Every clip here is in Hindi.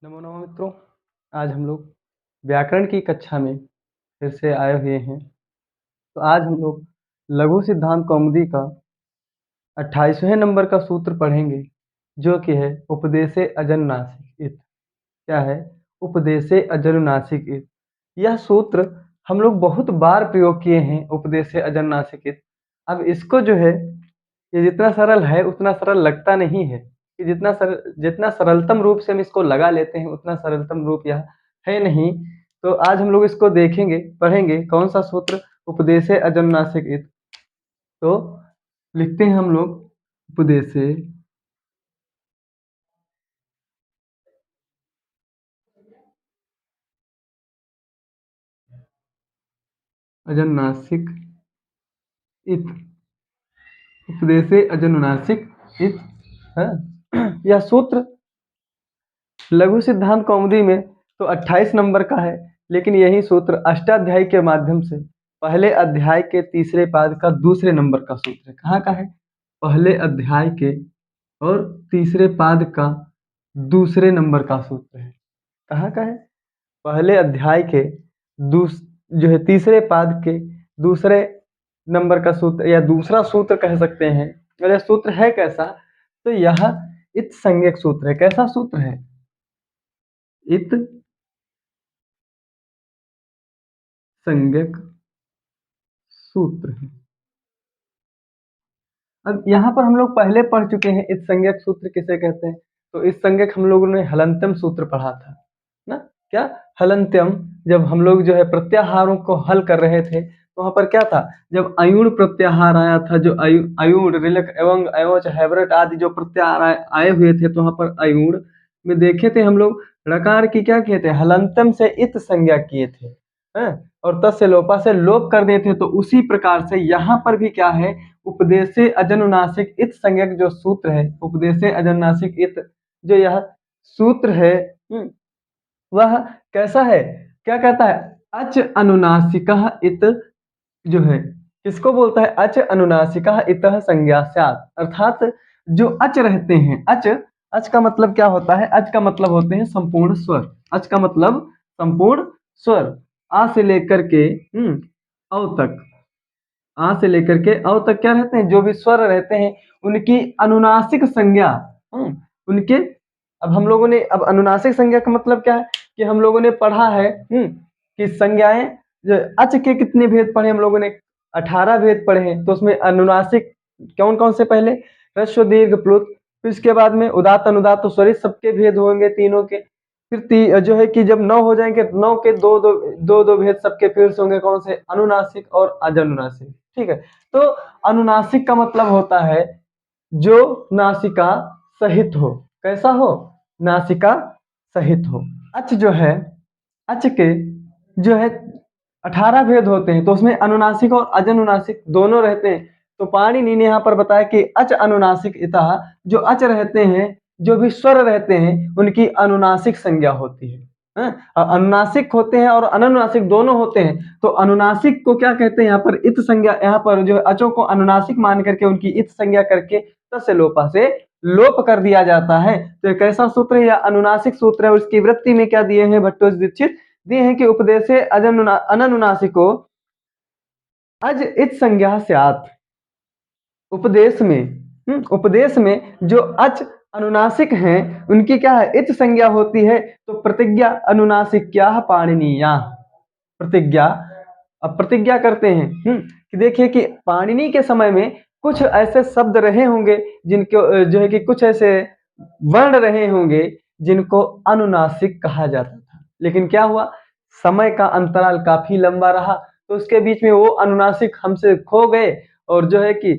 नमो नमः मित्रों। आज हम लोग व्याकरण की कक्षा में फिर से आए हुए हैं। तो आज हम लोग लघु सिद्धांत कौमुदी का 28वें नंबर का सूत्र पढ़ेंगे, जो कि है उपदेशे अजनुनासिक इत। क्या है? उपदेशे अजनुनासिक इत। यह सूत्र हम लोग बहुत बार प्रयोग किए हैं, उपदेशे अजनुनासिक इत। अब इसको जो है, ये जितना सरल है उतना सरल लगता नहीं है कि जितना सरलतम रूप से हम इसको लगा लेते हैं उतना सरलतम रूप यह है नहीं। तो आज हम लोग इसको देखेंगे, पढ़ेंगे। कौन सा सूत्र? उपदेशे अजनुनासिक इत। तो लिखते हैं हम लोग उपदेशे अजनुनासिक इत। उपदेशे अजनुनासिक इत है। यह सूत्र लघु सिद्धांत कौमुदी में तो 28 नंबर का है, लेकिन यही सूत्र अष्टाध्यायी के माध्यम से पहले अध्याय के तीसरे पाद का दूसरे नंबर का सूत्र है। कहाँ का है? पहले अध्याय के और तीसरे पाद का दूसरे नंबर का सूत्र है। कहाँ का है? पहले अध्याय के दूस जो है तीसरे पाद के दूसरे नंबर का सूत्र, या दूसरा सूत्र कह सकते हैं। और यह सूत्र है कैसा? तो यह इत संज्ञक सूत्र है। कैसा सूत्र है? इत संज्ञक सूत्र है। अब यहाँ पर हम लोग पहले पढ़ चुके हैं इस संज्ञक सूत्र किसे कहते हैं। तो इस संज्ञक हम लोगों ने हलंत्यम सूत्र पढ़ा था ना। क्या? हलंत्यम। जब हम लोग जो है प्रत्याहारों को हल कर रहे थे तो वहां पर क्या था? जब अयुण प्रत्याहार आया था, जो अयुण रिलक एवं एवच हैवरट आदि जो प्रत्याहार आए हुए थे, तो वहां पर अयुण में देखे थे हम लोग ऋकार की क्या किए थे? हलंत्यम से इत संज्ञा किए थे, हैं? और तस्य लोपा से लोप कर दिए थे। तो उसी प्रकार से यहाँ पर भी क्या है? उपदेशे अजनुनासिक इत संज्ञक जो सूत्र है, उपदेशे अजनुनासिक इत जो यह सूत्र है, वह कैसा है? क्या कहता है? अच अनुनासिकः इत जो है, किसको बोलता है? अच अनुनासिकः इतः संज्ञा स्यात्। अर्थात जो अच रहते हैं, अच अच का मतलब क्या होता है? अच का मतलब होते हैं संपूर्ण स्वर। अच का मतलब संपूर्ण स्वर। आ से लेकर के औ तक, आ से लेकर के औ तक क्या रहते हैं? जो भी स्वर रहते हैं उनकी अनुनासिक संज्ञा, उनके। अब हम लोगों ने, अब अनुनासिक संज्ञा का मतलब क्या है कि हम लोगों ने पढ़ा है कि संज्ञाएं अच के कितने भेद पढ़े हम लोगों ने? 18 भेद पढ़े हैं। तो उसमें अनुनासिक कौन कौन से? पहले ह्रस्व दीर्घ प्लुत, फिर इसके बाद में उदात्त अनुदात्त तो स्वरित सबके भेद होंगे तीनों के। फिर जो है कि जब 9 हो जाएंगे, 9 के दो भेद सबके फिर से होंगे। कौन से? अनुनासिक और अजनुनासिक। ठीक है। तो अनुनासिक का मतलब होता है जो नासिका सहित हो। कैसा हो? नासिका सहित हो। अच जो है, अच के जो है 18 भेद होते हैं, तो उसमें अनुनासिक और अजनुनासिक दोनों रहते हैं। तो पाणिनि ने यहाँ पर बताया कि अच अनुनासिक इतः, जो अच रहते हैं, जो भी स्वर रहते हैं, उनकी अनुनासिक संज्ञा होती है। अनुनासिक होते हैं और अनुनासिक दोनों होते हैं। तो अनुनासिक को क्या कहते हैं? यहाँ पर इत संज्ञा, यहाँ पर जो अचों को अनुनासिक मान करके उनकी इत संज्ञा करके तस्य लोपा से लोप कर दिया जाता है। तो एक ऐसा सूत्र है या अनुनासिक सूत्र है। और इसकी वृत्ति में क्या दिए हैं भट्टोजी दीक्षित? दिए हैं कि उपदेशे अननुनासिको अज इत संज्ञा स्यात्। उपदेश में, उपदेश में जो अच अनुनासिक हैं उनकी क्या है? इत संज्ञा होती है। तो प्रतिज्ञा अनुनासिक्या पाणिनीया। प्रतिज्ञा, अब प्रतिज्ञा करते हैं कि देखिए कि पाणिनि के समय में कुछ ऐसे शब्द रहे होंगे जिनको जो है कि कुछ ऐसे वर्ण रहे होंगे जिनको अनुनासिक कहा जाता था। लेकिन क्या हुआ? समय का अंतराल काफी लंबा रहा, तो उसके बीच में वो अनुनासिक हमसे खो गए। और जो है कि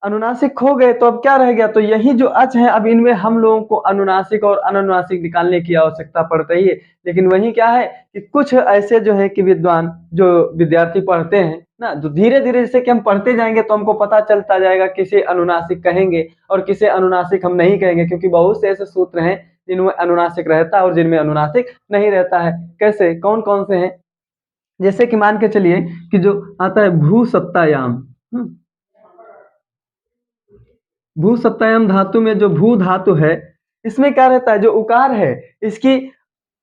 अनुनासिक खो गए, तो अब क्या रह गया? तो यही जो अच है, अब इनमें हम लोगों को अनुनासिक और अनुनासिक निकालने की आवश्यकता पड़ रही है। लेकिन वही क्या है कि कुछ ऐसे जो है कि विद्वान, जो विद्यार्थी पढ़ते हैं ना, जो धीरे धीरे जैसे कि हम पढ़ते जाएंगे तो हमको पता चलता जाएगा किसे अनुनासिक कहेंगे और किसे अनुनासिक हम नहीं कहेंगे। क्योंकि बहुत से ऐसे सूत्र हैं जिनमें अनुनासिक रहता है और जिनमें अनुनासिक नहीं रहता है। कैसे? कौन कौन से हैं? जैसे कि मान के चलिए कि जो आता है भू सत्तायाम, भू सत्तायाम धातु में जो भू धातु है, इसमें क्या रहता है, जो उकार है इसकी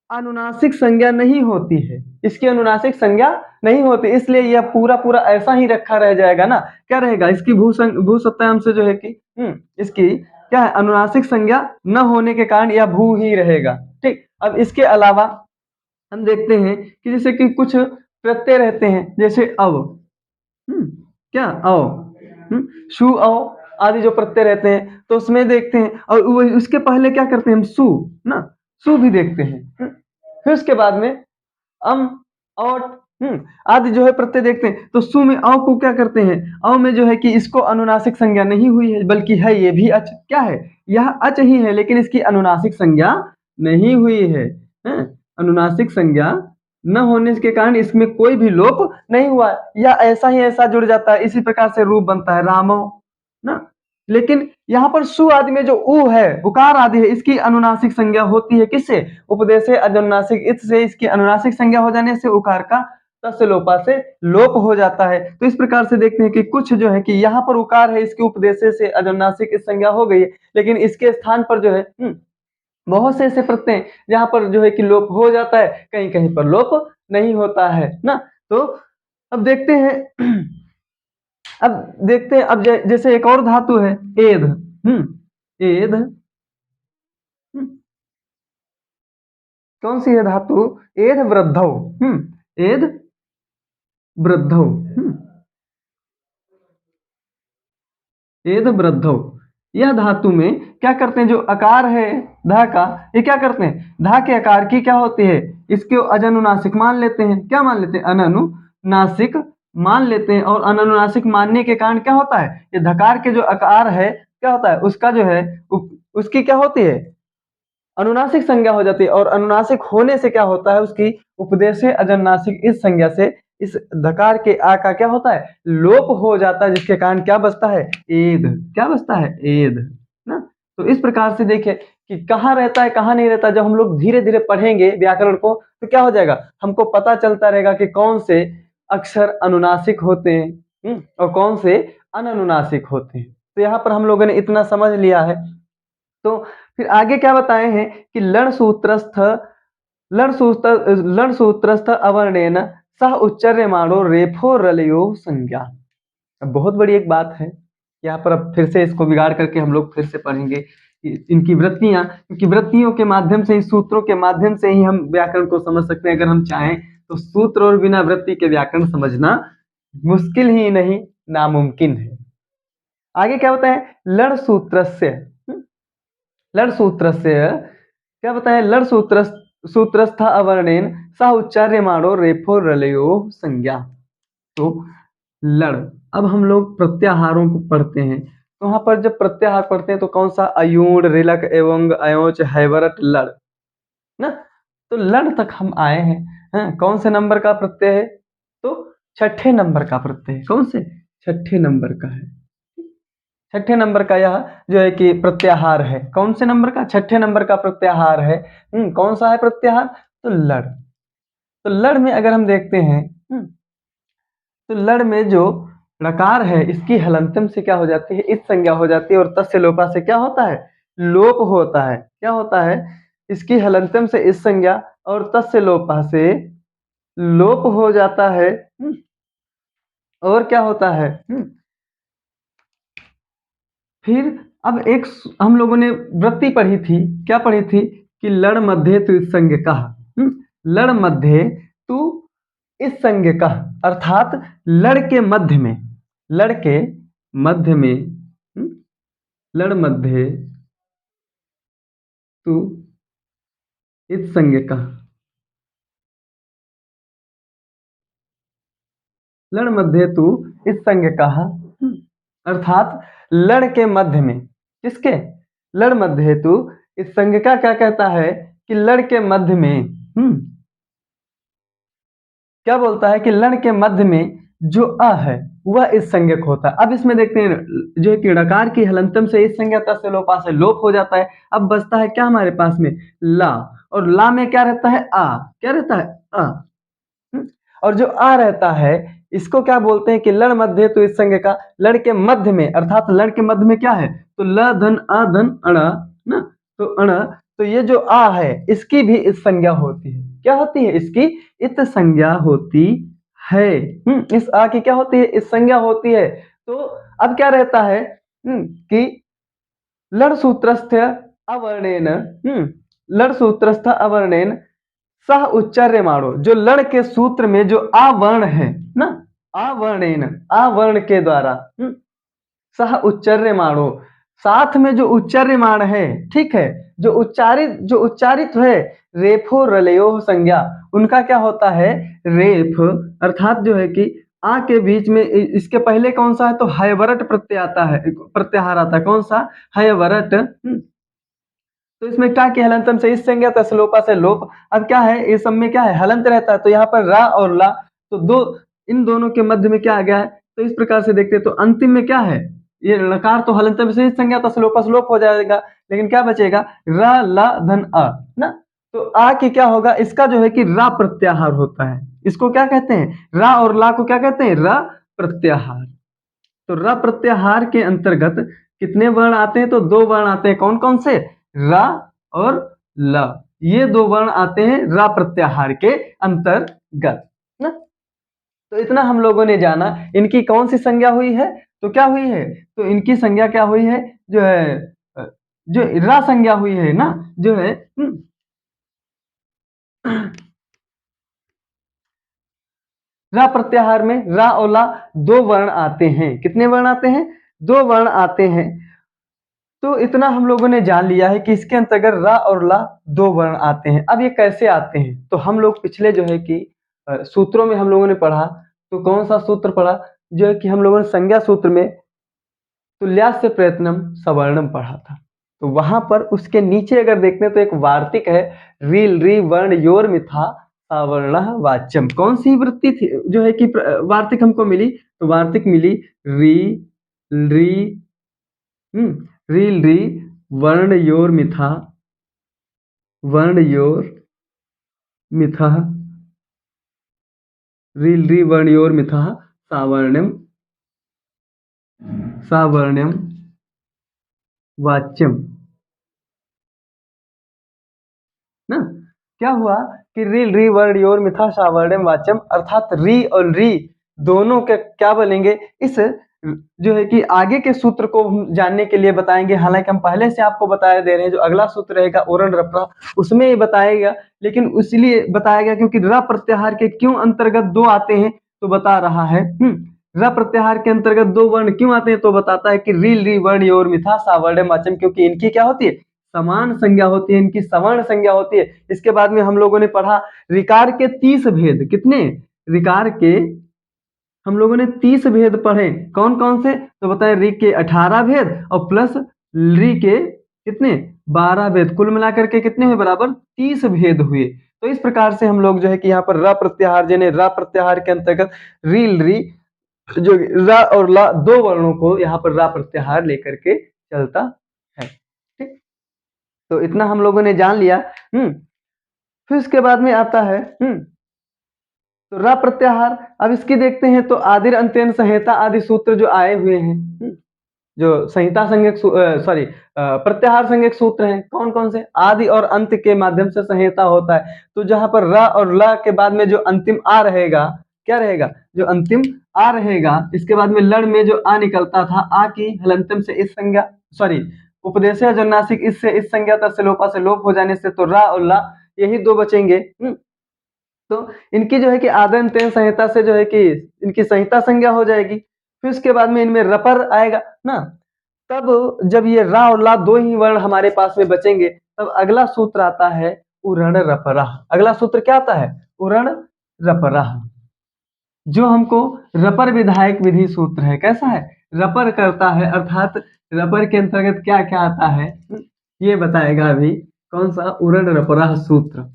अनुनासिक संज्ञा नहीं होती है, इसकी अनुनासिक संज्ञा नहीं होती, इसलिए यह पूरा पूरा ऐसा ही रखा रह जाएगा ना। क्या रहेगा, इसकी भू सत्तायाम से जो है कि इसकी क्या है, अनुनासिक संज्ञा न होने के कारण यह भू ही रहेगा। ठीक, अब इसके अलावा हम देखते हैं कि जैसे कि कुछ प्रत्यय रहते हैं, जैसे अव, क्या अव, शु अव आदि जो प्रत्यय रहते हैं, तो उसमें देखते हैं, और उसके पहले क्या करते हैं हम, सु ना, सु भी देखते हैं। फिर उसके बाद में अम, औट, आदि जो है प्रत्यय देखते हैं, तो सु में अ को क्या करते हैं, अ में जो है कि इसको अनुनासिक संज्ञा नहीं हुई है, बल्कि है ये भी अच, क्या है, यह अच ही है, लेकिन इसकी अनुनासिक संज्ञा नहीं हुई है। अनुनासिक संज्ञा न होने के कारण इसमें कोई भी लोप नहीं हुआ, या ऐसा ही ऐसा जुड़ जाता है, इसी प्रकार से रूप बनता है रामो ना। लेकिन यहाँ पर सु आदि में जो उ है, उकार आदि है, इसकी अनुनासिक संज्ञा होती है किससे, उपदेश से, अनुनासिक इत से, इसकी अनुनासिक संज्ञा हो जाने से उकार का तस्य लोपा से लोप हो जाता है। तो इस प्रकार से देखते हैं कि कुछ जो है कि यहाँ पर उकार है, इसके उपदेश से अनुनासिक इस संज्ञा हो गई है, लेकिन इसके स्थान पर जो है बहुत से ऐसे प्रत्यय हैं जहां पर जो है कि लोप हो जाता है, कहीं कहीं पर लोप नहीं होता है ना। तो अब देखते हैं अब जैसे एक और धातु है एध, एध, कौन सी है धातु, एध वृद्धौ, एध वृद्धौ, एध वृद्धौ, यह धातु में क्या करते हैं, जो आकार है धा का, ये क्या करते हैं, धा के आकार की क्या होती है, इसको अजनुनासिक मान लेते हैं, क्या मान लेते हैं, अननुनासिक मान लेते हैं, और अननुनासिक मानने के कारण क्या होता है, ये धकार के जो आकार है क्या होता है, उसका जो है उसकी क्या होती है, अनुनासिक संज्ञा हो जाती है, और अनुनासिक होने से क्या होता है, उसकी उपदेश अजनुनासिक इस संज्ञा से इस धकार के आ का क्या होता है, लोप हो जाता है, जिसके कारण क्या बचता है, एद, क्या बचता है, एद ना। तो इस प्रकार से देखिए कि कहाँ रहता है कहाँ नहीं रहता, जब हम लोग धीरे धीरे पढ़ेंगे व्याकरण को तो क्या हो जाएगा, हमको पता चलता रहेगा कि कौन से अक्षर अनुनासिक होते हैं और कौन से अननुनासिक होते हैं। तो यहाँ पर हम लोगों ने इतना समझ लिया है। तो फिर आगे क्या बताए हैं कि लण सूत्रस्थ अवर्णेन सह उच्चार्यमाणो रेफो रलयो संज्ञा। अब बहुत बड़ी एक बात है यहाँ पर, अब फिर से इसको बिगाड़ करके हम लोग फिर से पढ़ेंगे इनकी वृत्तियां, क्योंकि वृत्तियों के माध्यम से ही, सूत्रों के माध्यम से ही हम व्याकरण को समझ सकते हैं। अगर हम चाहें तो सूत्र और बिना वृत्ति के व्याकरण समझना मुश्किल ही नहीं, नामुमकिन है। आगे क्या होता है, लड़ सूत्रस्य, लड़ सूत्रस्य क्या बताया, लड़ सूत्रस्थ अवर्णेन सह उच्चार्यमाणो रेफो रलयो संज्ञा। तो लड़, अब हम लोग प्रत्याहारों को पढ़ते हैं, तो वहां पर जब प्रत्याहार पढ़ते हैं तो कौन सा, अयूण, रिलक एवं अयोच हैवरट लड़ ना। तो लड़ तक हम आए हैं, कौन से नंबर का प्रत्यय है, तो छठे नंबर का प्रत्यय है, कौन से, छठे नंबर का है, छठे नंबर का यह जो है कि प्रत्याहार है, कौन से नंबर का, छठे नंबर का प्रत्याहार है। कौन सा है प्रत्याहार, तो लड़। तो लड़ में अगर हम देखते हैं तो लड़ में जो णकार है इसकी हलंतम से क्या हो जाती है, इस संज्ञा हो जाती है, और तस्य लोपा से क्या होता है, लोप होता है, क्या होता है, इसकी हलंतम से इस संज्ञा और तस्य लोपा से लोप हो जाता है। और क्या होता है, फिर अब एक हम लोगों ने वृत्ति पढ़ी थी, क्या पढ़ी थी, कि लड़ मध्य तु इस संज्ञ कहा, लड़ मध्य तू इस संज्ञ का, अर्थात लड़ के मध्य में, लड़ के मध्य में, लड़ मध्य तू इस संज्ञ का, लड़ मध्य तू इस संज्ञ कहा, अर्थात लड़ के मध्य में, किसके, लड़ मध्य हेतु इस संज्ञ का क्या कहता है, कि लड़ के मध्य में, क्या बोलता है कि लड़ के मध्य में जो अ है वह इस संज्ञक होता है। अब इसमें देखते हैं जो है कि णकार की हलंतम से इस संज्ञा तस्य लोपा से लोप हो जाता है। अब बचता है क्या हमारे पास में, ला, और ला में क्या रहता है, आ, क्या रहता है, आ, और जो आ रहता है इसको क्या बोलते हैं कि लड़ मध्य, तो इस संज्ञा का लड़ के मध्य में, अर्थात लड़ के मध्य में क्या है, तो ल धन आ धन अणा ना, तो अण, तो ये जो आ है इसकी भी इत संज्ञा होती है। क्या होती है? इसकी इत संज्ञा होती है। इस आ की क्या होती है? इत संज्ञा होती है। तो अब क्या रहता है कि लड़ सूत्रस्थ अवर्णेन, लड़ सूत्रस्थ अवर्णेन सह उच्चार्यमाणो, जो लड़ के सूत्र में जो आवर्ण है ना, अवर्णेन, आवर्ण के द्वारा, सह उच्चार्यमाणो, साथ में जो उच्चार्यमाण है, ठीक है, जो उच्चारित है, रेफो रलयो संज्ञा, उनका क्या होता है? रेफ, अर्थात जो है कि आ के बीच में इसके पहले कौन सा है? तो हयवरट प्रत्यय आता है, प्रत्याहार आता है। कौन सा? हयवरट। तो इसमें क्या कि हलंतम से इस संज्ञा था, स्लोपा से लोप। अब क्या है? इस सब में क्या है? हलंत रहता है, तो यहाँ पर रा और ला, तो दो, इन दोनों के मध्य में क्या आ गया है? तो इस प्रकार से देखते हैं, तो अंतिम में क्या है? ये लकार तो हलंतम से इस संज्ञा था, स्लोपा स्लोप हो जाएगा, लेकिन क्या बचेगा? रा ला धन अ ना। तो आ की क्या होगा? इसका जो है कि रा प्रत्याहार होता है। इसको क्या कहते हैं? रा और ला को क्या कहते हैं? रा प्रत्याहार। तो र प्रत्याहार के अंतर्गत कितने वर्ण आते हैं? तो दो वर्ण आते हैं। कौन कौन से? रा और ल, ये दो वर्ण आते हैं रा प्रत्याहार के अंतर्गत ना। तो इतना हम लोगों ने जाना। इनकी कौन सी संज्ञा हुई है? तो क्या हुई है? तो इनकी संज्ञा क्या हुई है? जो है जो रा संज्ञा हुई है ना, जो है रा प्रत्याहार में रा और ला दो वर्ण आते हैं। कितने वर्ण आते हैं? दो वर्ण आते हैं। तो इतना हम लोगों ने जान लिया है कि इसके अंतर्गत रा और ला दो वर्ण आते हैं। अब ये कैसे आते हैं? तो हम लोग पिछले जो है कि सूत्रों में हम लोगों ने पढ़ा, तो कौन सा सूत्र पढ़ा? जो है कि हम लोगों ने संज्ञा सूत्र में तुल्यास्य प्रयत्नम सवर्णम पढ़ा था। तो वहां पर उसके नीचे अगर देखते हैं तो एक वार्तिक है, रील री वर्ण योर मिथा सावर्ण वाच्यम। कौन सी वृत्ति थी जो है कि वार्तिक हमको मिली? तो वार्तिक मिली री री रील री वर्ण योर मिथा, वर्ण योर मिथा, रील री वर्ण योर मिथा सावर्ण्यम, सावर्ण्यम वाच्यम ना। क्या हुआ कि रील री वर्ण योर मिथा सावर्ण्यम वाच्यम, अर्थात री और री दोनों के क्या बनेंगे? इस जो है कि आगे के सूत्र को हम जानने के लिए बताएंगे। हालांकि हम पहले से आपको बताए दे रहे हैं, जो अगला सूत्र रहेगा ओरण रपरा, उसमें ये बताएगा, लेकिन इसलिए बताया गया क्योंकि र प्रत्याहार के क्यों अंतर्गत दो आते हैं, तो बता रहा है। र प्रत्याहार के अंतर्गत दो वर्ण क्यों आते हैं, तो बताता है कि रील री वर्ण योर मिथा सावर्ण्यम वाच्यम, क्योंकि इनकी क्या होती है? समान संज्ञा होती है, इनकी सवर्ण संज्ञा होती है। इसके बाद में हम लोगों ने पढ़ा रिकार के 30 भेद। कितने? रिकार के हम लोगों ने 30 भेद पढ़े। कौन कौन से? तो बताए री के 18 भेद और प्लस री के कितने? 12 भेद। कुल मिलाकर के कितने हुए? बराबर 30 भेद हुए। तो इस प्रकार से हम लोग जो है कि यहाँ पर र प्रत्याहार, यानी र प्रत्याहार के अंतर्गत रील री, जो र और ला दो वर्णों को यहाँ पर रा प्रत्याहार लेकर के चलता है। ठीक, तो इतना हम लोगों ने जान लिया। फिर उसके बाद में आता है तो रा प्रत्याहार। अब इसकी देखते हैं, तो आदिर अंत्यन संहिता आदि सूत्र जो आए हुए हैं, जो संहिता संज्ञक सॉरी प्रत्याहार संज्ञक सूत्र हैं, कौन कौन से? आदि और अंत के माध्यम से संहिता होता है। तो जहां पर र और ल के बाद में जो अंतिम आ रहेगा, क्या रहेगा? जो अंतिम आ रहेगा, इसके बाद में लड़ में जो आ निकलता था, आ की हलंतम से इस संज्ञा, सॉरी उपदेशय जन्नासिक इससे इस संज्ञा तक से लोपा से लोप हो जाने से, तो रा और ला यही दो बचेंगे। तो इनकी जो है कि आदन तेन संहिता से जो है कि इनकी संहिता संज्ञा हो जाएगी। फिर उसके बाद में इनमें रपर आएगा ना। तब जब ये रा और ला दो ही वर्ण हमारे पास में बचेंगे, तब अगला सूत्र आता है उरण रपरा। अगला सूत्र क्या आता है? उरण रपरा, जो हमको रपर विधायक विधि सूत्र है। कैसा है? रपर करता है, अर्थात रपर के अंतर्गत क्या क्या आता है ये बताएगा अभी। कौन सा? उरण रपरा सूत्र।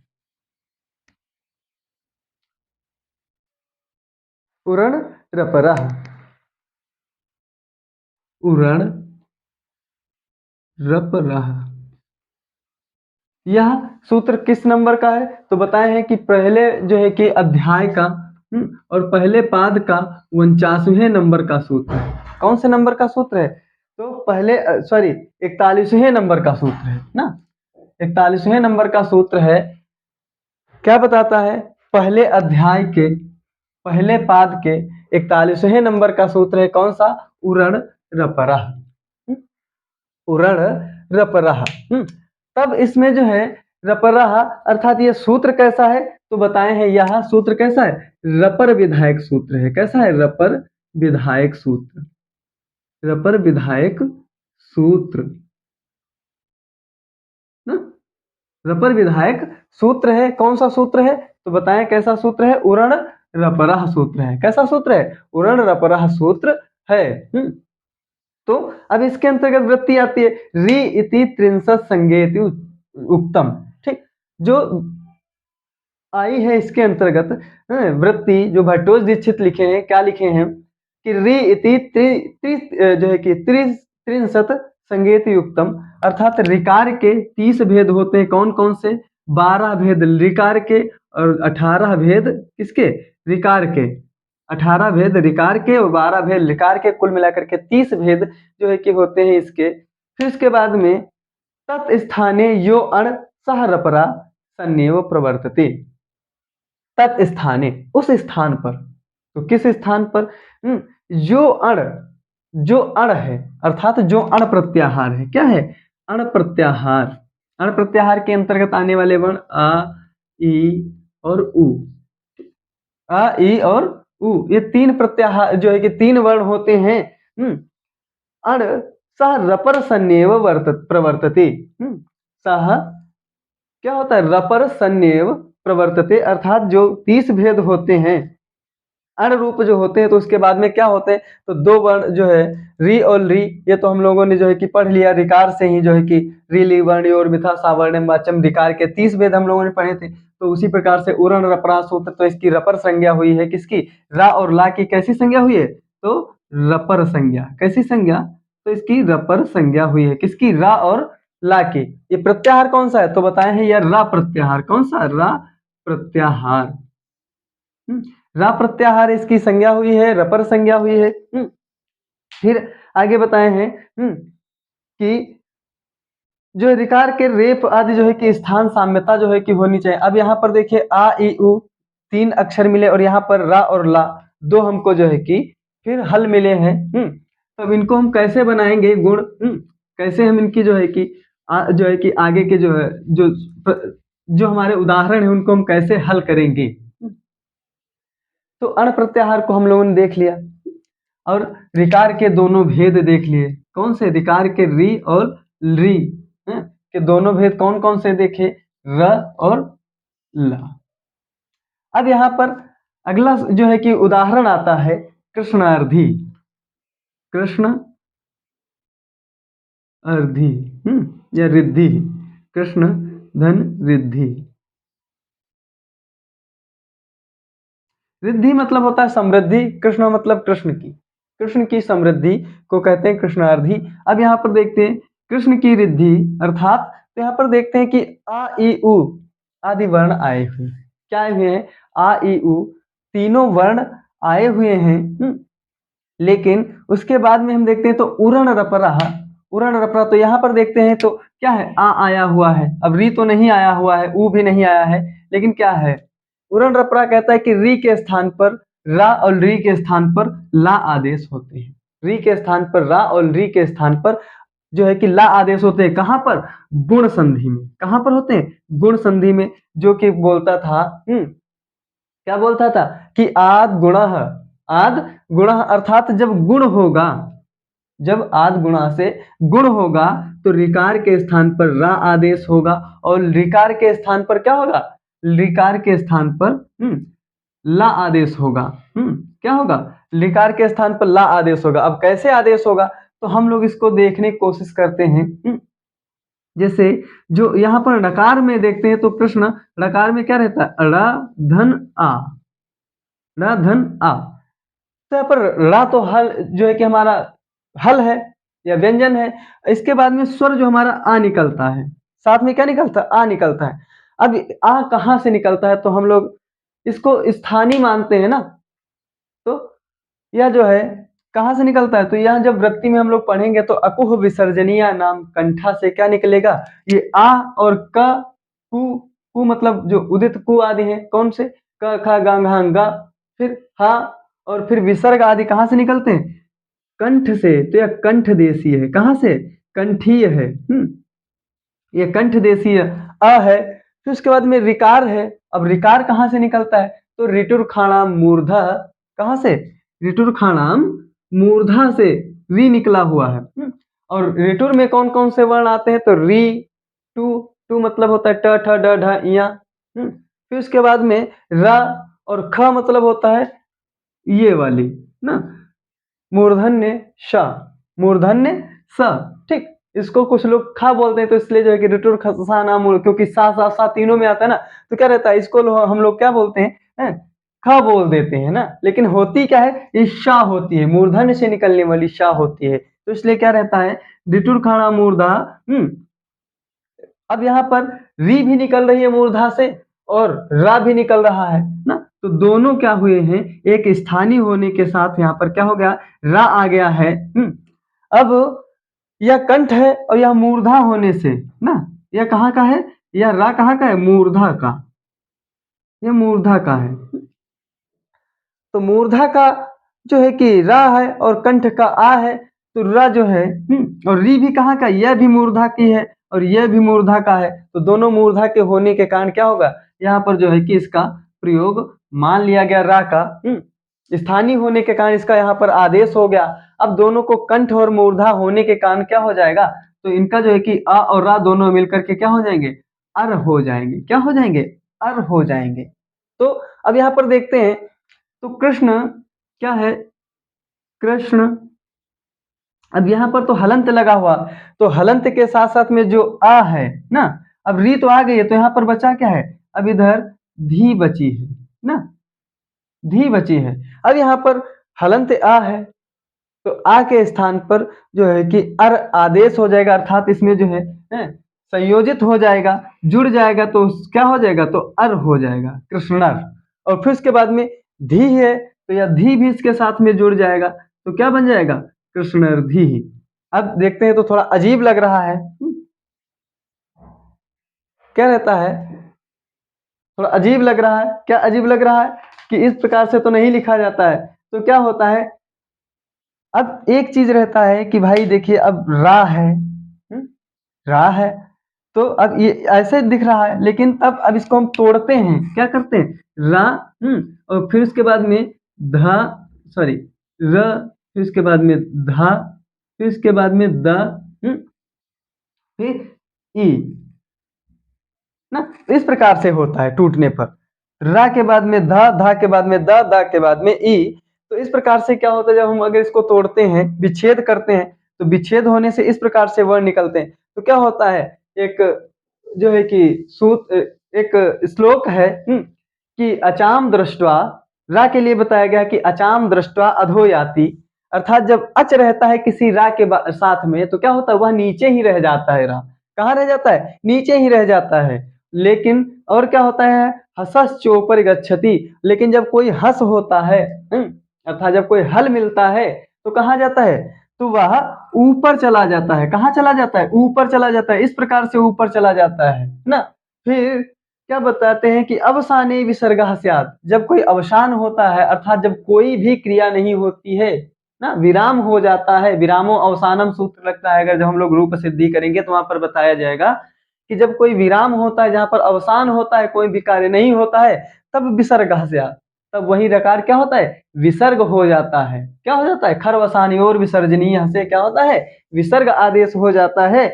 उरण रपरा, उरण रपरा, यह सूत्र किस नंबर का है? तो बताए हैं कि पहले जो है कि अध्याय का और पहले पाद का 49वें नंबर का सूत्र है। कौन से नंबर का सूत्र है? तो पहले सॉरी 41वें नंबर का सूत्र है ना। 41वें नंबर का सूत्र है, क्या बताता है? पहले अध्याय के पहले पाद के 41वें नंबर का सूत्र है, कौन सा? उरण रपरः। उरण रपरः। तब इसमें जो है रपरः अर्थात ये सूत्र कैसा है तो बताए हैं, यह सूत्र कैसा है? रपर विधायक सूत्र है। कैसा है? रपर विधायक सूत्र। रपर विधायक सूत्र ना, रपर विधायक सूत्र है। कौन सा सूत्र है तो बताएं कैसा सूत्र है? उरण रपरः सूत्र है। कैसा सूत्र है? उरण रपरः सूत्र है। तो अब इसके अंतर्गत वृत्ति आती है, री इति त्रिंशत् संज्ञेति उक्तम। ठीक, जो आई है इसके अंतर्गत वृत्ति, जो भट्टोज दीक्षित लिखे हैं, क्या लिखे हैं कि री इति जो है कि त्रिंशत् संज्ञेति युक्तम, अर्थात रिकार के 30 भेद होते हैं। कौन कौन से? 12 भेद रिकार के और 18 भेद किसके? रिकार के। 18 भेद रिकार के और 12 भेद लिकार के, कुल मिलाकर के 30 भेद जो है कि होते हैं इसके। फिर इसके बाद में तत्स्थाने यो अण सह रपरा सन्नेव प्रवर्तते। तत्स्थाने, उस स्थान पर। तो किस स्थान पर? जो अण है, अर्थात जो अण प्रत्याहार है। क्या है? अण प्रत्याहार। अण प्रत्याहार के अंतर्गत आने वाले वर्ण आ, ई और उ। आ, ई और उ, ये 3 प्रत्याहार जो है कि 3 वर्ण होते हैं। अण सह रपर सन्नेव प्रवर्तते। सह क्या होता है? रपर सन्नेव प्रवर्तते, अर्थात जो 30 भेद होते हैं अण रूप जो होते हैं, तो उसके बाद में क्या होते हैं? तो 2 वर्ण जो है री और री, ये तो हम लोगों ने जो है कि पढ़ लिया रिकार से ही, जो है कि री ली वर्ण और मिथा सावर्णम वाचम रिकार के 30 भेद हम लोगों ने पढ़े थे। तो उसी प्रकार से उरण रपरा सूत्र, तो इसकी रपर संज्ञा हुई है किसकी? रा और ला की कैसी संज्ञा हुई है? तो रपर संज्ञा। कैसी संज्ञा? तो इसकी रपर संज्ञा हुई है किसकी? रा और ला की। ये प्रत्याहार कौन सा है तो बताए हैं यह रा प्रत्याहार। कौन सा? रा प्रत्याहार। रा प्रत्याहार इसकी संज्ञा हुई है, रपर संज्ञा हुई है। फिर आगे बताए हैं कि जो रिकार के रेप आदि जो है कि स्थान साम्यता जो है कि होनी चाहिए। अब यहाँ पर देखिए आ ई उ 3 अक्षर मिले और यहाँ पर रा और ला 2 हमको जो है कि फिर हल मिले हैं। तब इनको हम कैसे बनाएंगे गुण? कैसे हम इनकी जो है कि आगे के जो है जो हमारे उदाहरण है उनको हम कैसे हल करेंगे? तो अण प्रत्याहार को हम लोगों ने देख लिया और रिकार के दोनों भेद देख लिए। कौन से? रिकार के री और री के दोनों भेद कौन कौन से देखे? र और ला। अब यहाँ पर अगला जो है कि उदाहरण आता है कृष्णार्धी। कृष्ण अर्धी या रिद्धि। कृष्ण धन रिद्धि। रिद्धि मतलब होता है समृद्धि, कृष्ण मतलब कृष्ण की समृद्धि को कहते हैं कृष्णार्धी। अब यहाँ पर देखते हैं कृष्ण की रिद्धि, अर्थात तो यहाँ पर देखते हैं कि आ ई उ आदि वर्ण आए हुए। क्या आए हुए हैं? आ ई उ तीनों वर्ण आए हुए हैं। लेकिन उसके बाद में हम देखते हैं तो उरण रपरा। तो यहाँ पर देखते हैं तो क्या है? आ आया हुआ है। अब री तो नहीं आया हुआ है, उ भी नहीं आया है, लेकिन क्या है? उरण रपरा कहता है कि री के स्थान पर रा और री के स्थान पर ला आदेश होते हैं। री के स्थान पर रा और री के स्थान पर जो है कि ला आदेश होते हैं। कहां पर? गुण संधि में। कहां पर होते हैं? गुण संधि में। जो कि बोलता था क्या बोलता था कि आद गुण, अर्थात जब गुण होगा, जब आद गुणा से गुण होगा तो रिकार के स्थान पर रा आदेश होगा और रिकार के स्थान पर क्या होगा? रिकार के स्थान पर ला आदेश होगा। क्या होगा? लिकार के स्थान पर ला आदेश होगा। अब कैसे आदेश होगा तो हम लोग इसको देखने की कोशिश करते हैं। जैसे जो यहाँ पर णकार में देखते हैं तो कृष्ण णकार में क्या रहता है? ड़ धन आ, ड़ धन आ। तो यहाँ पर ड़ा तो हल जो है कि हमारा हल है या व्यंजन है। इसके बाद में स्वर जो हमारा आ निकलता है, साथ में क्या निकलता है? आ निकलता है। अब आ कहाँ से निकलता है तो हम लोग इसको स्थानीय मानते हैं ना। तो यह जो है कहाँ से निकलता है? तो यहाँ जब वृत्ति में हम लोग पढ़ेंगे तो अकुह विसर्जनीय नाम कंठा से क्या निकलेगा? ये आ और क, कु, कु मतलब जो उदित कु आदि है, कौन से? क ख ग घ ग, फिर हा और फिर विसर्ग आदि कहाँ से निकलते हैं? कंठ से। तो यह कंठ देशीय है। कहाँ से? कंठीय है। ये कंठ देशीय अ है। फिर उसके बाद में रिकार है। अब रिकार कहाँ से निकलता है? तो ऋटुर खाणाम मूर्धा, कहाँ से? ऋटुर खाणाम मूर्धा से री निकला हुआ है। और ऋटुर में कौन कौन से वर्ण आते हैं? तो री, टू, टू मतलब होता है ट ठ ड ढ इया। फिर उसके बाद में र और ख मतलब होता है ये वाली ना, मूर्धन्य श, मूर्धन्य स। ठीक, इसको कुछ लोग खा बोलते हैं, तो इसलिए जो है कि ऋटुर खसा ना मूल, क्योंकि सा तीनों में आता है ना, तो क्या रहता है, इसको हम लोग क्या बोलते हैं? ख बोल देते हैं ना, लेकिन होती क्या है? ये शा होती है, मूर्धन्य से निकलने वाली शा होती है, तो इसलिए क्या रहता है? ऋटुर खाना मूर्धा। अब यहाँ पर री भी निकल रही है मूर्धा से और रा भी निकल रहा है ना, तो दोनों क्या हुए हैं? एक स्थानीय होने के साथ यहाँ पर क्या हो गया? रा आ गया है। अब यह कंठ है और यह मूर्धा होने से ना, यह कहाँ का है? यह रा कहाँ का है? मूर्धा का। यह मूर्धा का है। तो मूर्धा का जो है कि रा है और कंठ का आ है, तो रा जो है और री भी कहाँ का? यह भी मूर्धा की है और यह भी मूर्धा का है, तो दोनों मूर्धा के होने के कारण क्या होगा? यहाँ पर जो है कि इसका प्रयोग मान लिया गया रा का। स्थानीय होने के कारण इसका यहाँ पर आदेश हो गया। अब दोनों को कंठ और मूर्धा होने के कारण क्या हो जाएगा? तो इनका जो है कि अ और रा दोनों मिलकर के क्या हो जाएंगे? अर हो जाएंगे। क्या हो जाएंगे? अर हो जाएंगे। तो अब यहाँ पर देखते हैं, तो कृष्ण क्या है? कृष्ण। अब यहाँ पर तो हलंत लगा हुआ, तो हलंत के साथ साथ में जो आ है ना, अब री तो आ गई है, तो यहाँ पर बचा क्या है? अब इधर धी बची है ना, धी बची है। अब यहाँ पर हलंत आ है, तो आ के स्थान पर जो है कि अर आदेश हो जाएगा, अर्थात इसमें जो है संयोजित हो जाएगा, जुड़ जाएगा, तो क्या हो जाएगा? तो अर हो जाएगा, कृष्णर। और फिर उसके बाद में धी है, तो यह धी भी इसके साथ में जुड़ जाएगा, तो क्या बन जाएगा? कृष्णर धी। अब देखते हैं तो थोड़ा अजीब लग रहा है। क्या रहता है? थोड़ा अजीब लग रहा है। क्या अजीब लग रहा है? कि इस प्रकार से तो नहीं लिखा जाता है। तो क्या होता है? अब एक चीज रहता है कि भाई देखिए, अब रा है, रा है, तो अब ये ऐसे दिख रहा है, लेकिन अब इसको हम तोड़ते हैं, क्या करते हैं? रा, और फिर उसके बाद में धा, सॉरी र, फिर उसके बाद में धा, फिर उसके बाद में द, फिर ई ना, इस प्रकार से होता है टूटने पर। रा के बाद में धा, धा के बाद में द, दा के बाद में ई। तो इस प्रकार से क्या होता है, जब हम अगर इसको तोड़ते हैं, विच्छेद करते हैं, तो विच्छेद होने से इस प्रकार से वर्ण निकलते हैं। तो क्या होता है? एक जो है कि एक श्लोक है कि अचाम दृष्टवा, रा के लिए बताया गया कि अचाम दृष्टवा अधो याति, अर्थात जब अच रहता है किसी रा के साथ में, तो क्या होता है? वह नीचे ही रह जाता है। रा कहाँ रह जाता है? नीचे ही रह जाता है। लेकिन और क्या होता है? हसस चोपर गच्छति, लेकिन जब कोई हस होता है, अर्थात जब कोई हल मिलता है, तो कहाँ जाता है? तो वह ऊपर चला जाता है। कहाँ चला जाता है? ऊपर चला जाता है। इस प्रकार से ऊपर चला जाता है ना। फिर क्या बताते हैं कि अवसाने विसर्गः स्यात्, जब कोई अवसान होता है, अर्थात जब कोई भी क्रिया नहीं होती है ना, विराम हो जाता है, विरामो अवसानम सूत्र लगता है। अगर जब हम लोग रूप सिद्धि करेंगे तो वहां पर बताया जाएगा कि जब कोई विराम होता है, जहां पर अवसान होता है, कोई भी कार्य नहीं होता है, तब विसर्गः स्यात्, तब वही रकार क्या होता है? विसर्ग हो जाता है। क्या हो जाता है? खरवसानी और विसर्जनीय से क्या होता है? विसर्ग आदेश हो जाता है।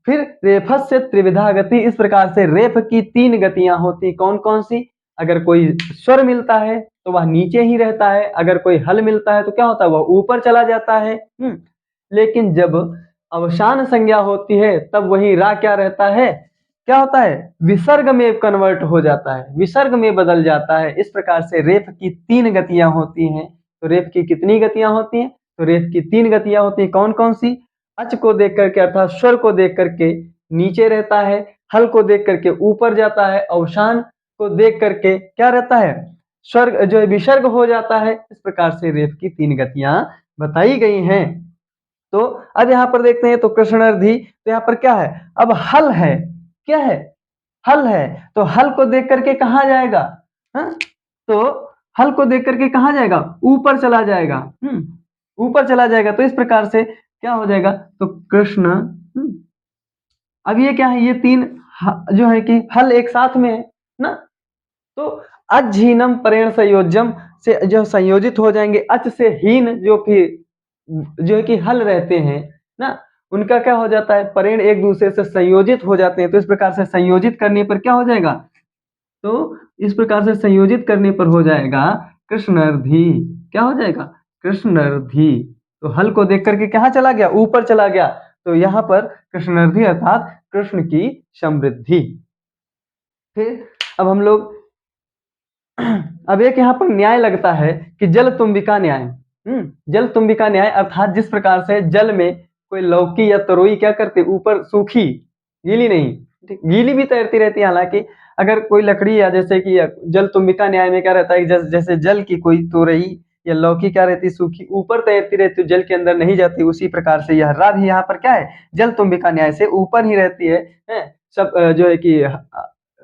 फिर रेफस से त्रिविधा गति, इस प्रकार से रेफ की 3 गतियां होती। कौन कौन सी? अगर कोई स्वर मिलता है तो वह नीचे ही रहता है, अगर कोई हल मिलता है तो क्या होता है? वह ऊपर चला जाता है। लेकिन जब अवसान संज्ञा होती है, तब वही रा क्या रहता है? क्या होता है? विसर्ग में कन्वर्ट हो जाता है, विसर्ग में बदल जाता है। इस प्रकार से रेफ की 3 गतियां होती हैं। तो रेफ की कितनी गतियां होती हैं? तो रेफ की 3 गतियां होती हैं। कौन कौन सी? अच को देख करके, अर्थात स्वर को देख करके नीचे रहता है, हल को देख करके ऊपर जाता है, अवसान को देख करके क्या रहता है? स्वर्ग जो है विसर्ग हो जाता है। इस प्रकार से रेफ की 3 गतियां बताई गई हैं। तो अब यहाँ पर देखते हैं तो कृष्णार्थी, तो यहाँ पर क्या है, अब हल है, क्या है, हल है, तो हल को देख करके कहाँ जाएगा, हाँ? तो हल को देख करके कहाँ जाएगा, ऊपर चला जाएगा, ऊपर चला जाएगा। तो इस प्रकार से क्या हो जाएगा, तो कृष्ण, अब ये क्या है, ये तीन जो है कि हल एक साथ में है ना, तो अझीनम परेण संयोजम से जो संयोजित हो जाएंगे, अच से हीन जो है कि हल रहते हैं ना, उनका क्या हो जाता है, परेण एक दूसरे से संयोजित हो जाते हैं। तो इस प्रकार से संयोजित करने पर क्या हो जाएगा, तो इस प्रकार से संयोजित करने पर हो जाएगा कृष्णार्थी, क्या हो जाएगा, कृष्णार्थी। तो हल को देख करके कहाँ चला गया, ऊपर चला गया। तो यहाँ पर कृष्णार्थी अर्थात कृष्ण की समृद्धि। फिर अब हम लोग अब एक यहाँ पर न्याय लगता है कि जल तुम्बिका न्याय, जल तुम्बिका न्याय अर्थात जिस प्रकार से जल में कोई लौकी या तरोई क्या करते, ऊपर सूखी, गीली नहीं, गीली भी तैरती रहती है, हालांकि अगर कोई लकड़ी या जैसे कि जल तुम्बिका न्याय में क्या रहता है, जैसे जल की कोई तोरई या लौकी क्या रहती, सूखी ऊपर तैरती रहती है, जल के अंदर नहीं जाती, उसी प्रकार से यह राह भी यहाँ पर क्या है, जल तुम्बिका न्याय से ऊपर ही रहती है, सब जो है कि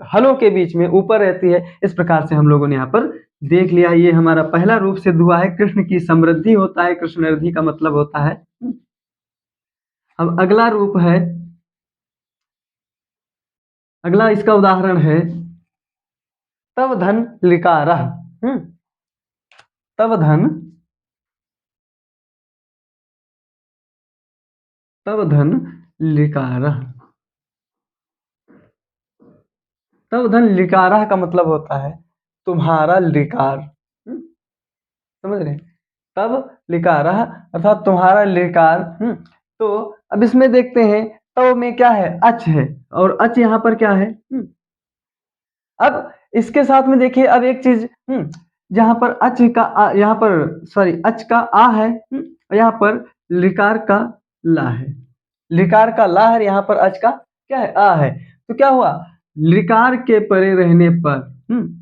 हलों के बीच में ऊपर रहती है। इस प्रकार से हम लोगों ने यहाँ पर देख लिया। ये हमारा पहला रूप सिद्ध हुआ है, कृष्ण की समृद्धि होता है, कृष्णार्थी का मतलब होता है। अब अगला रूप है, अगला इसका उदाहरण है तव धन लिकारः, तव धन, तव धन लिकारः, तव धन लिकारः का मतलब होता है तुम्हारा लिकार, समझ रहे हैं, तब लिकारः अर्थात तुम्हारा लिकार। तो अब इसमें देखते हैं, तव में क्या है, अच है, और अच यहाँ पर क्या है, अब इसके साथ में देखिए, अब एक चीज, जहां पर अच का यहाँ पर सॉरी अच का आ है, यहाँ पर लिकार का ला है, लिकार का ला है, यहाँ पर अच का क्या है, आ है। तो क्या हुआ, लिकार के परे रहने पर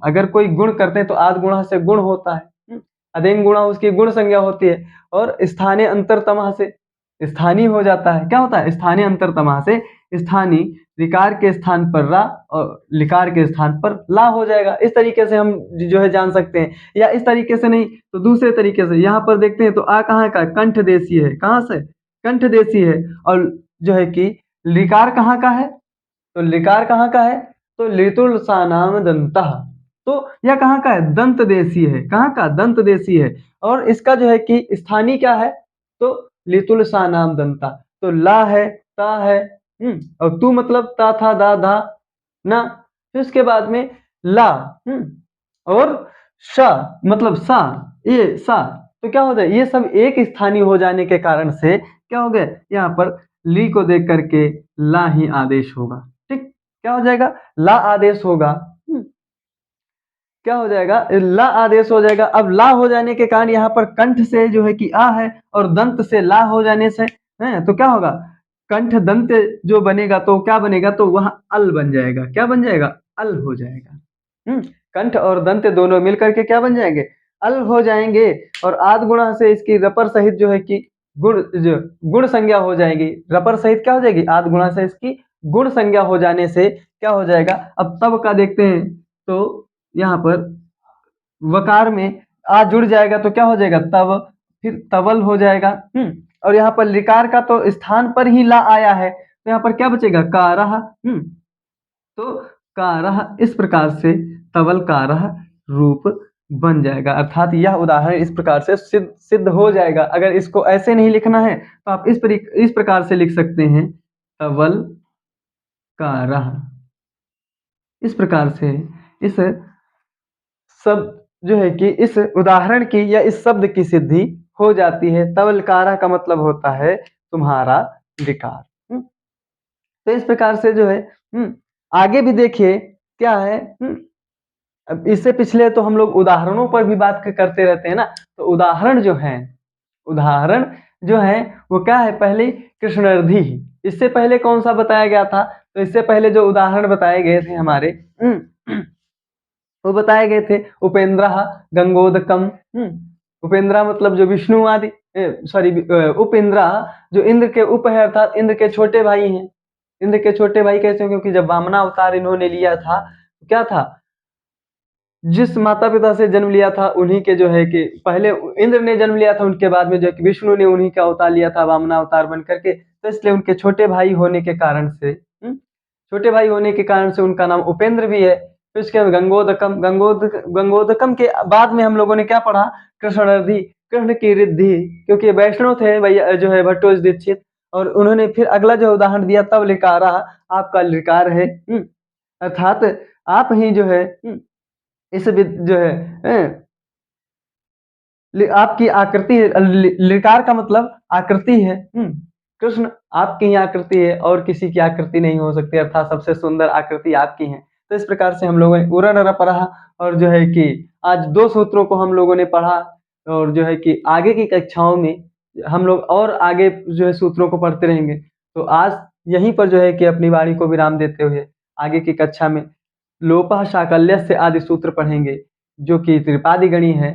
अगर कोई गुण करते हैं तो आद गुणा से गुण होता है, अदेंग गुणा उसकी गुण संज्ञा होती है, और स्थानीय अंतरतमा से स्थानीय हो जाता है, क्या होता है, स्थानीय अंतरतमा से स्थानीय, लिकार के स्थान पर रा और लिकार के स्थान पर ला हो जाएगा। इस तरीके से हम जो है जान सकते हैं, या इस तरीके से नहीं तो दूसरे तरीके से यहाँ पर देखते हैं तो आ कहाँ का, कंठ देशी है, कहाँ से, कंठ देशी है, और जो है कि लिकार कहाँ का है, तो लिकार कहाँ का है, तो लितुल सानाम दंतः, तो यह कहाँ का है, दंत देशी है, कहाँ का, दंत देशी है, और इसका जो है कि स्थानीय क्या है, तो लितुल सानाम दंता, तो ला है, ता है, और तू मतलब ता था दा धा ना, फिर उसके बाद में ला, और शा मतलब सा, ये सा, तो क्या हो जाए, ये सब एक स्थानीय हो जाने के कारण से क्या हो गया, यहाँ पर ली को देख करके ला ही आदेश होगा, ठीक, क्या हो जाएगा, ला आदेश होगा, क्या हो जाएगा, ला आदेश हो जाएगा। अब ला हो जाने के कारण यहाँ पर कंठ से जो है कि आ है, और दंत से ला हो जाने से है, तो क्या होगा, कंठ दंत जो बनेगा तो क्या बनेगा, तो वह अल बन जाएगा, क्या बन जाएगा, अल हो जाएगा। कंठ और दंत दोनों मिलकर के क्या बन जाएंगे, अल हो जाएंगे, और आद गुणा से इसकी रपर सहित जो है कि गुण संज्ञा हो जाएगी, रपर सहित क्या हो जाएगी, आद गुणा से इसकी गुण संज्ञा हो जाने से क्या हो जाएगा। अब तब का देखते हैं, तो यहाँ पर वकार में आ जुड़ जाएगा तो क्या हो जाएगा, तब, फिर तवल हो जाएगा, और यहाँ पर लिकार का तो स्थान पर ही ला आया है, तो यहाँ पर क्या बचेगा, कारह, तो कारह, इस प्रकार से तवल कारह रूप बन जाएगा, अर्थात यह उदाहरण इस प्रकार से सिद्ध हो जाएगा। अगर इसको ऐसे नहीं लिखना है तो आप इस प्रकार से लिख सकते हैं, तवल कारह, इस प्रकार से इस सब जो है कि इस उदाहरण की या इस शब्द की सिद्धि हो जाती है। तवलकारा का मतलब होता है तुम्हारा विकार। तो इस प्रकार से जो है आगे भी देखिए क्या है, अब इससे पिछले तो हम लोग उदाहरणों पर भी बात करते रहते हैं ना, तो उदाहरण जो है वो क्या है, पहले कृष्णार्थी ही, इससे पहले कौन सा बताया गया था, तो इससे पहले जो उदाहरण बताए गए थे हमारे, वो बताए गए थे उपेंद्र गंगोदकम, उपेंद्र मतलब जो विष्णु आदि, उपेंद्रा जो इंद्र के उप है अर्थात इंद्र के छोटे भाई हैं। इंद्र के छोटे भाई कैसे? क्योंकि जब वामना अवतार इन्होंने लिया था, क्या था? जिस माता-पिता से जन्म लिया था उन्हीं के जो है कि पहले इंद्र ने जन्म लिया था, उनके बाद में जो है कि विष्णु ने उन्हीं का अवतार लिया था वामनावतार बन करके। तो इसलिए उनके छोटे भाई होने के कारण से छोटे भाई होने के कारण से उनका नाम उपेंद्र भी है। फिर उसके बाद गंगोदकम के बाद में हम लोगों ने क्या पढ़ा? कृष्णऋद्धि, कृष्ण की रिद्धि, क्योंकि वैष्णव थे भैया जो है भट्टोजी दीक्षित, और उन्होंने फिर अगला जो उदाहरण दिया तब लिकारा, आपका लिकार है, अर्थात आप ही जो है इस जो है आपकी आकृति है। लिकार का मतलब आकृति है। कृष्ण आपकी ही आकृति है और किसी की आकृति नहीं हो सकती, अर्थात सबसे सुंदर आकृति आपकी है। तो इस प्रकार से हम लोगों ने उरर पढ़ा, और जो है कि आज 2 सूत्रों को हम लोगों ने पढ़ा, और जो है कि आगे की कक्षाओं में हम लोग और आगे जो है सूत्रों को पढ़ते रहेंगे। तो आज यहीं पर जो है कि अपनी वाणी को विराम देते हुए आगे की कक्षा में लोपः शाकल्यस्य आदि सूत्र पढ़ेंगे, जो कि त्रिपादी गणि है।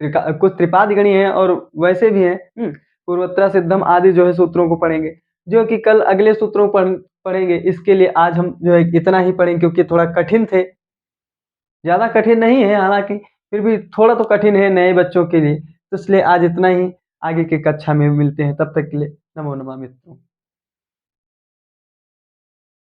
कुछ त्रिपादी गणि है और वैसे भी हैं। पूर्वोत्तरा सिद्धम आदि जो है सूत्रों को पढ़ेंगे, जो कि कल अगले सूत्रों को पढ़ेंगे। इसके लिए आज हम जो है इतना ही पढ़ेंगे, क्योंकि थोड़ा कठिन थे। ज़्यादा कठिन नहीं है हालाँकि, फिर भी थोड़ा तो कठिन है नए बच्चों के लिए। तो इसलिए आज इतना ही, आगे की कक्षा में मिलते हैं। तब तक के लिए नमो नमः मित्रों।